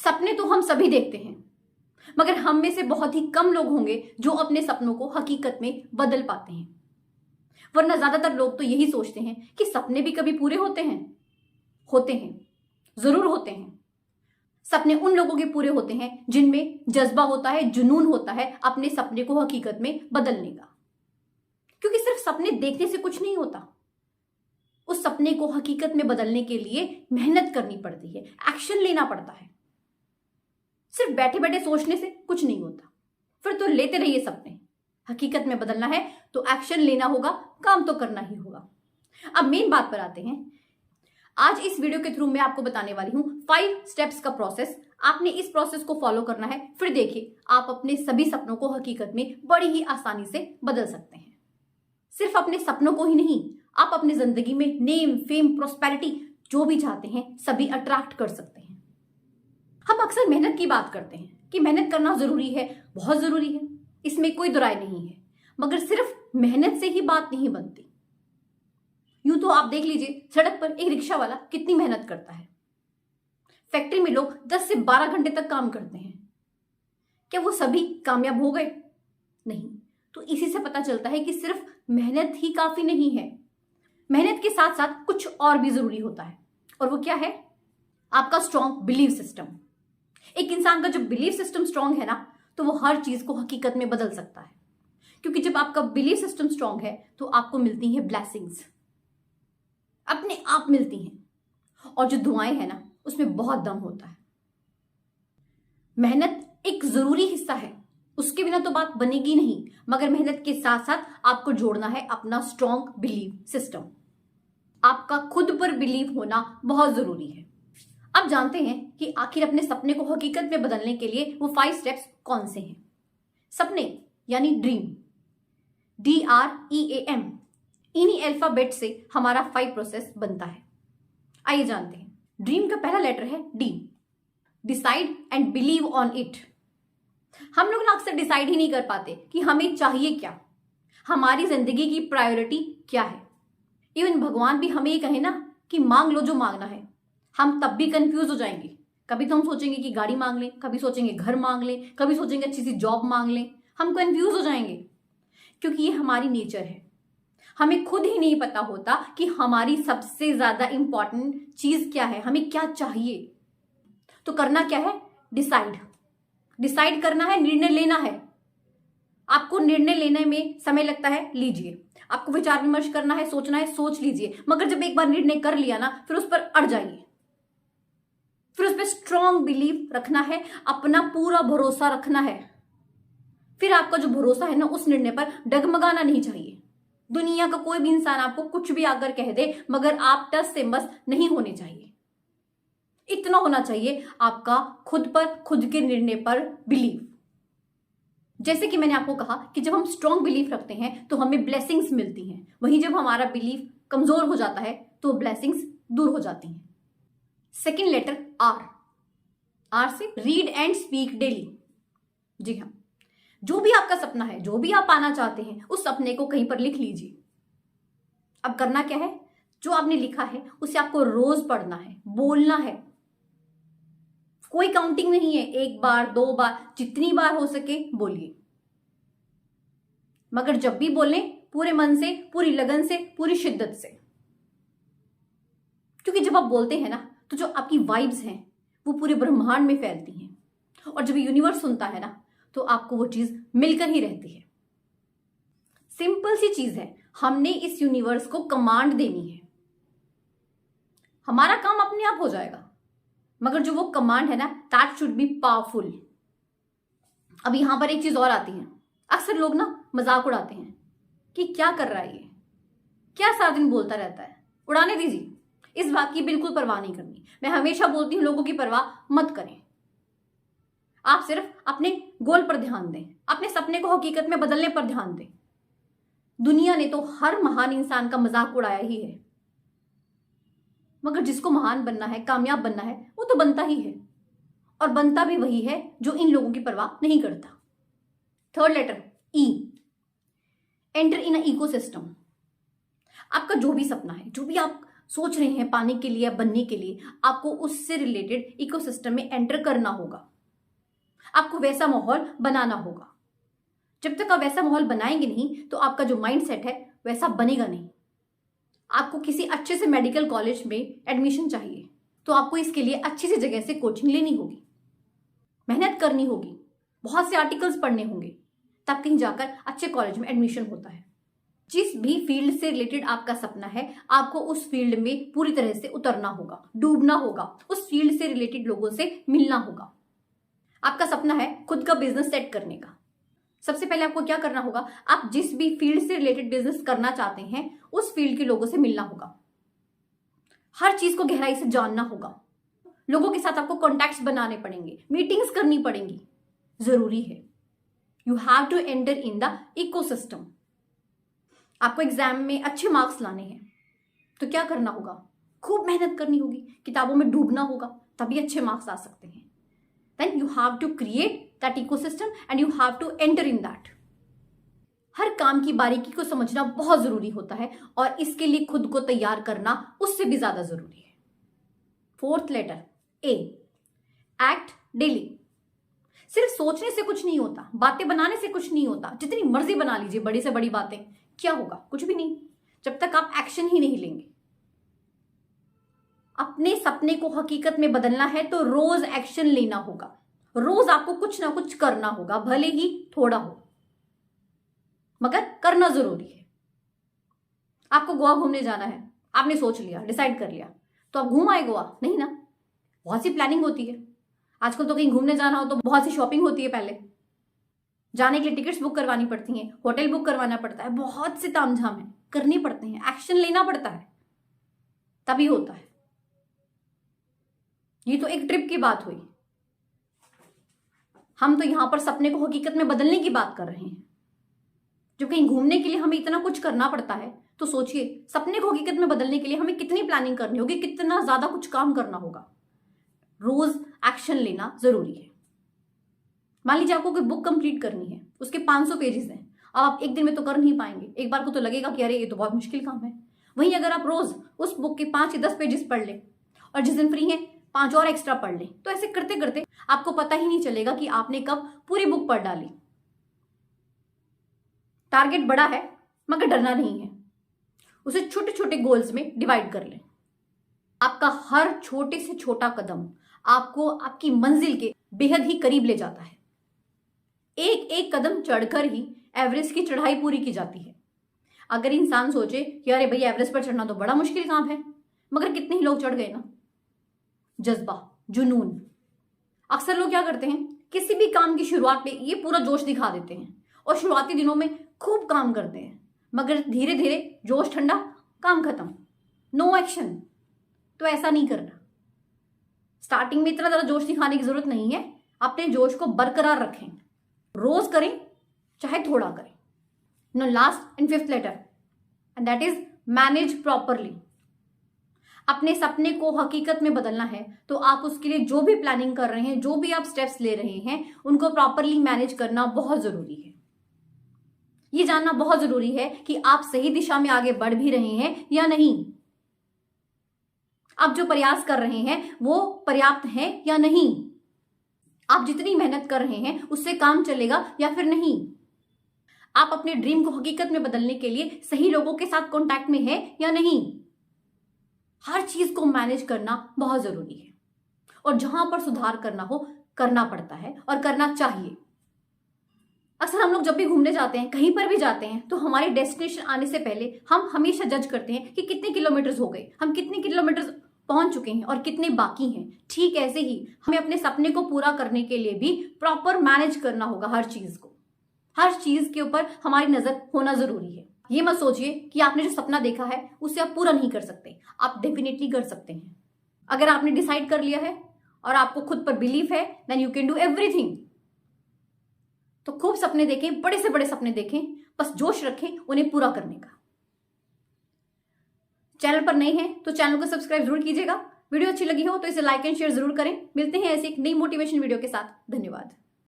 सपने तो हम सभी देखते हैं, मगर हम में से बहुत ही कम लोग होंगे जो अपने सपनों को हकीकत में बदल पाते हैं। वरना ज्यादातर लोग तो यही सोचते हैं कि सपने भी कभी पूरे होते हैं। होते हैं, जरूर होते हैं। सपने उन लोगों के पूरे होते हैं जिनमें जज्बा होता है, जुनून होता है अपने सपने को हकीकत में बदलने का। क्योंकि सिर्फ सपने देखने से कुछ नहीं होता, उस सपने को हकीकत में बदलने के लिए मेहनत करनी पड़ती है, एक्शन लेना पड़ता है। सिर्फ बैठे बैठे सोचने से कुछ नहीं होता। फिर तो लेते रहिए सपने। हकीकत में बदलना है तो एक्शन लेना होगा, काम तो करना ही होगा। अब मेन बात पर आते हैं। आज इस वीडियो के थ्रू मैं आपको बताने वाली हूं 5 स्टेप्स का प्रोसेस। आपने इस प्रोसेस को फॉलो करना है, फिर देखिए आप अपने सभी सपनों को हकीकत में बड़ी ही आसानी से बदल सकते हैं। सिर्फ अपने सपनों को ही नहीं, आप अपनी जिंदगी में नेम, फेम, प्रोस्पेरिटी जो भी चाहते हैं सभी अट्रैक्ट कर सकते हैं। हम अक्सर मेहनत की बात करते हैं कि मेहनत करना जरूरी है, बहुत जरूरी है, इसमें कोई दो राय नहीं है। मगर सिर्फ मेहनत से ही बात नहीं बनती। यूं तो आप देख लीजिए, सड़क पर एक रिक्शा वाला कितनी मेहनत करता है। फैक्ट्री में लोग 10 से 12 घंटे तक काम करते हैं। क्या वो सभी कामयाब हो गए? नहीं। तो इसी से पता चलता है कि सिर्फ मेहनत ही काफी नहीं है। मेहनत के साथ साथ कुछ और भी जरूरी होता है। और वो क्या है? आपका स्ट्रॉन्ग बिलीव सिस्टम। एक इंसान का जब बिलीव सिस्टम स्ट्रांग है ना, तो वो हर चीज को हकीकत में बदल सकता है। क्योंकि जब आपका बिलीव सिस्टम स्ट्रांग है तो आपको मिलती हैं ब्लेसिंग्स, अपने आप मिलती हैं। और जो दुआएं है ना, उसमें बहुत दम होता है। मेहनत एक जरूरी हिस्सा है, उसके बिना तो बात बनेगी नहीं। मगर मेहनत के साथ साथ आपको जोड़ना है अपना स्ट्रॉन्ग बिलीव सिस्टम। आपका खुद पर बिलीव होना बहुत जरूरी है। अब जानते हैं कि आखिर अपने सपने को हकीकत में बदलने के लिए वो 5 स्टेप्स कौन से हैं। सपने यानी ड्रीम, DREAM, इन्हीं अल्फाबेट से हमारा 5 प्रोसेस बनता है। आइए जानते हैं। ड्रीम का पहला लेटर है D, decide and believe on it. हम लोग ना अक्सर डिसाइड ही नहीं कर पाते कि हमें चाहिए क्या, हमारी जिंदगी की प्रायोरिटी क्या है। इवन भगवान भी हमें ये कहे ना कि मांग लो जो मांगना है, हम तब भी कंफ्यूज हो जाएंगे। कभी तो हम सोचेंगे कि गाड़ी मांग लें, कभी सोचेंगे घर मांग लें, कभी सोचेंगे अच्छी सी जॉब मांग लें। हम कंफ्यूज हो जाएंगे क्योंकि ये हमारी नेचर है। हमें खुद ही नहीं पता होता कि हमारी सबसे ज्यादा इंपॉर्टेंट चीज क्या है, हमें क्या चाहिए। तो करना क्या है? डिसाइड करना है, निर्णय लेना है। आपको निर्णय लेने में समय लगता है, लीजिए। आपको विचार विमर्श करना है, सोचना है, सोच लीजिए। मगर जब एक बार निर्णय कर लिया ना, फिर उस पर अड़ जाइए। फिर उस पर स्ट्रॉन्ग बिलीव रखना है, अपना पूरा भरोसा रखना है। फिर आपका जो भरोसा है ना, उस निर्णय पर डगमगाना नहीं चाहिए। दुनिया का कोई भी इंसान आपको कुछ भी आकर कह दे, मगर आप टस से मस नहीं होने चाहिए। इतना होना चाहिए आपका खुद पर, खुद के निर्णय पर बिलीव। जैसे कि मैंने आपको कहा कि जब हम स्ट्रॉन्ग बिलीफ रखते हैं तो हमें ब्लेसिंग्स मिलती हैं। वहीं जब हमारा बिलीफ कमजोर हो जाता है तो ब्लेसिंग्स दूर हो जाती हैं। सेकेंड लेटर R से रीड एंड स्पीक डेली। जी हाँ, जो भी आपका सपना है, जो भी आप पाना चाहते हैं, उस सपने को कहीं पर लिख लीजिए। अब करना क्या है? जो आपने लिखा है उसे आपको रोज पढ़ना है, बोलना है। कोई काउंटिंग नहीं है, 1 बार 2 बार, जितनी बार हो सके बोलिए। मगर जब भी बोलें पूरे मन से, पूरी लगन से, पूरी शिद्दत से। क्योंकि जब आप बोलते हैं ना, तो जो आपकी वाइब्स हैं वो पूरे ब्रह्मांड में फैलती हैं। और जब यूनिवर्स सुनता है ना, तो आपको वो चीज मिलकर ही रहती है। सिंपल सी चीज है, हमने इस यूनिवर्स को कमांड देनी है। हमारा काम अपने आप हो जाएगा। मगर जो वो कमांड है ना, दैट शुड बी पावरफुल। अब यहां पर एक चीज और आती है। अक्सर लोग ना मजाक उड़ाते हैं कि क्या कर रहा है ये, क्या सारा दिन बोलता रहता है। उड़ाने दीजिए, इस बात की बिल्कुल परवाह नहीं करनी। मैं हमेशा बोलती हूं, लोगों की परवाह मत करें। आप सिर्फ अपने गोल पर ध्यान दें, अपने सपने को हकीकत में बदलने पर ध्यान दें। दुनिया ने तो हर महान इंसान का मजाक उड़ाया ही है, मगर जिसको महान बनना है, कामयाब बनना है, वो तो बनता ही है। और बनता भी वही है जो इन लोगों की परवाह नहीं करता। Third letter E, enter in a ecosystem. आपका जो भी सपना है, जो भी आप सोच रहे हैं पाने के लिए या बनने के लिए, आपको उससे रिलेटेड इकोसिस्टम में एंटर करना होगा। आपको वैसा माहौल बनाना होगा। जब तक आप वैसा माहौल बनाएंगे नहीं तो आपका जो माइंडसेट है वैसा बनेगा नहीं। आपको किसी अच्छे से मेडिकल कॉलेज में एडमिशन चाहिए तो आपको इसके लिए अच्छी सी जगह से कोचिंग लेनी होगी, मेहनत करनी होगी, बहुत से आर्टिकल्स पढ़ने होंगे, तब कहीं जाकर अच्छे कॉलेज में एडमिशन होता है। जिस भी फील्ड से रिलेटेड आपका सपना है, आपको उस फील्ड में पूरी तरह से उतरना होगा, डूबना होगा, उस फील्ड से रिलेटेड लोगों से मिलना होगा। आपका सपना है खुद का बिजनेस सेट करने का। सबसे पहले आपको क्या करना होगा, आप जिस भी फील्ड से रिलेटेड बिजनेस करना चाहते हैं उस फील्ड के लोगों से मिलना होगा, हर चीज को गहराई से जानना होगा। लोगों के साथ आपको कॉन्टैक्ट्स बनाने पड़ेंगे, मीटिंग्स करनी पड़ेंगी, जरूरी है। You have to enter in the ecosystem. आपको एग्जाम में अच्छे मार्क्स लाने हैं तो क्या करना होगा, खूब मेहनत करनी होगी, किताबों में डूबना होगा, तभी अच्छे मार्क्स आ सकते हैं। Then you have to create that ecosystem and you have to enter in that. हर काम की बारीकी को समझना बहुत जरूरी होता है और इसके लिए खुद को तैयार करना उससे भी ज्यादा जरूरी है। Fourth letter A, act daily. सिर्फ सोचने से कुछ नहीं होता, बातें बनाने से कुछ नहीं होता। जितनी मर्जी बना लीजिए बड़ी से बड़ी बातें, क्या होगा, कुछ भी नहीं, जब तक आप एक्शन ही नहीं लेंगे। अपने सपने को हकीकत में बदलना है तो रोज एक्शन लेना होगा, रोज आपको कुछ ना कुछ करना होगा, भले ही थोड़ा हो, मगर करना जरूरी है। आपको गोवा घूमने जाना है, आपने सोच लिया, डिसाइड कर लिया, तो आप घूम आए गोवा? नहीं ना, बहुत सी प्लानिंग होती है। आजकल तो कहीं घूमने जाना हो तो बहुत सी शॉपिंग होती है, पहले जाने के लिए टिकट्स बुक करवानी पड़ती हैं, होटल बुक करवाना पड़ता है, बहुत से तामझाम है, करनी पड़ते हैं, एक्शन लेना पड़ता है, तभी होता है। ये तो एक ट्रिप की बात हुई, हम तो यहां पर सपने को हकीकत में बदलने की बात कर रहे हैं। जब कहीं घूमने के लिए हमें इतना कुछ करना पड़ता है तो सोचिए सपने को हकीकत में बदलने के लिए हमें कितनी प्लानिंग करनी होगी, कितना ज्यादा कुछ काम करना होगा। रोज एक्शन लेना जरूरी है। मान लीजिए आपको कोई बुक कंप्लीट करनी है, उसके 500 पेजेस हैं, आप एक दिन में तो कर नहीं पाएंगे, एक बार को तो लगेगा कि अरे ये तो बहुत मुश्किल काम है। वहीं अगर आप रोज उस बुक के 5 या 10 पेजेस पढ़ लें और जिस दिन फ्री है 5 और एक्स्ट्रा पढ़ लें, तो ऐसे करते करते आपको पता ही नहीं चलेगा कि आपने कब पूरी बुक पढ़ डाली। टारगेट बड़ा है मगर डरना नहीं है, उसे छोटे छोटे गोल्स में डिवाइड कर लें। आपका हर छोटे से छोटा कदम आपको आपकी मंजिल के बेहद ही करीब ले जाता है। एक एक कदम चढ़कर ही एवरेस्ट की चढ़ाई पूरी की जाती है। अगर इंसान सोचे कि अरे भाई एवरेस्ट पर चढ़ना तो बड़ा मुश्किल काम है, मगर कितने ही लोग चढ़ गए ना। जज्बा, जुनून। अक्सर लोग क्या करते हैं, किसी भी काम की शुरुआत पे ये पूरा जोश दिखा देते हैं और शुरुआती दिनों में खूब काम करते हैं, मगर धीरे धीरे जोश ठंडा, काम खत्म, नो एक्शन। तो ऐसा नहीं करना। स्टार्टिंग में इतना ज्यादा जोश दिखाने की जरूरत नहीं है, अपने जोश को बरकरार रखें, रोज करें चाहे थोड़ा करें। No last and fifth letter and that is manage properly. अपने सपने को हकीकत में बदलना है तो आप उसके लिए जो भी प्लानिंग कर रहे हैं, जो भी आप स्टेप्स ले रहे हैं, उनको प्रॉपरली मैनेज करना बहुत जरूरी है। ये जानना बहुत जरूरी है कि आप सही दिशा में आगे बढ़ भी रहे हैं या नहीं। आप जो प्रयास कर रहे हैं वो पर्याप्त है या नहीं। आप जितनी मेहनत कर रहे हैं उससे काम चलेगा या फिर नहीं। आप अपने ड्रीम को हकीकत में बदलने के लिए सही लोगों के साथ कांटेक्ट में है या नहीं। हर चीज को मैनेज करना बहुत जरूरी है और जहां पर सुधार करना हो करना पड़ता है और करना चाहिए। अक्सर हम लोग जब भी घूमने जाते हैं, कहीं पर भी जाते हैं, तो हमारे डेस्टिनेशन आने से पहले हम हमेशा जज करते हैं कि कितने किलोमीटर्स हो गए, हम कितने किलोमीटर्स पहुंच चुके हैं और कितने बाकी हैं। ठीक ऐसे ही हमें अपने सपने को पूरा करने के लिए भी प्रॉपर मैनेज करना होगा। हर चीज को, हर चीज के ऊपर हमारी नजर होना जरूरी है। ये मत सोचिए कि आपने जो सपना देखा है उसे आप पूरा नहीं कर सकते, आप डेफिनेटली कर सकते हैं। अगर आपने डिसाइड कर लिया है और आपको खुद पर बिलीफ है, then you can do everything. तो खूब सपने देखें, बड़े से बड़े सपने देखें, बस जोश रखें उन्हें पूरा करने का। चैनल पर नए हैं तो चैनल को सब्सक्राइब जरूर कीजिएगा। वीडियो अच्छी लगी हो तो इसे लाइक एंड शेयर जरूर करें। मिलते हैं ऐसे एक नई मोटिवेशन वीडियो के साथ। धन्यवाद।